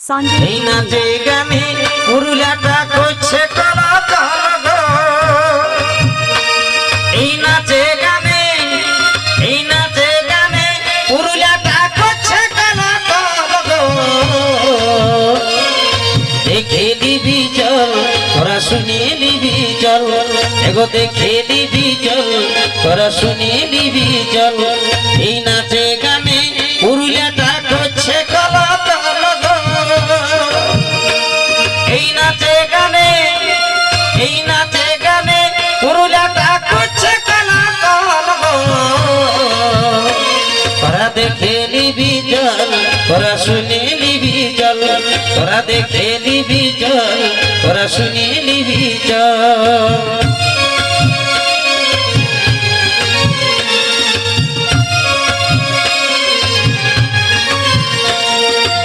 এই নাচে গানে পুরুলিয়াটা করছে কলাকার গো। এই নাচে গানে পুরুলিয়াটা করছে কলাকার গো। দেখে নিবি চল তোরা শুনিয়ে নিবি চল, এগো দেখে নিবি চল তোরা শুনিয়ে নিবি চল। এই নাচে গানে পুরুলিয়াটা করছে কলাকার গো। এই নাচে গানে পুরুলিয়াটা করছে কলাকার গো। তোরা দেখে নিবি চল তোরা শুনিয়ে নিবি চল, তোরা দেখে নিবি চল তোরা শুনিয়ে নিবি চল।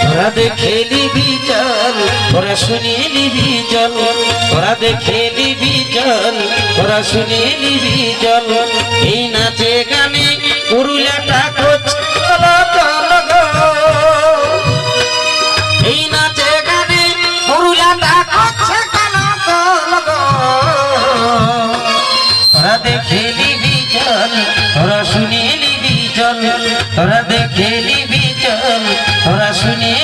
তোরা দেখে নিবি চল তোরা শুনিয়ে নিবি চল, তোরা দেখে নিবি চল তোরা শুনিয়ে নিবি চল। এই নাচে গানে পুরুলিয়াটা করছে কলাকার গো। এই নাচে গানে পুরুলিয়াটা করছে কলাকার গো। তোরা দেখে নিবি চল তোরা শুনিয়ে নিবি চল, তোরা দেখে নিবি চল তোরা শুনিয়ে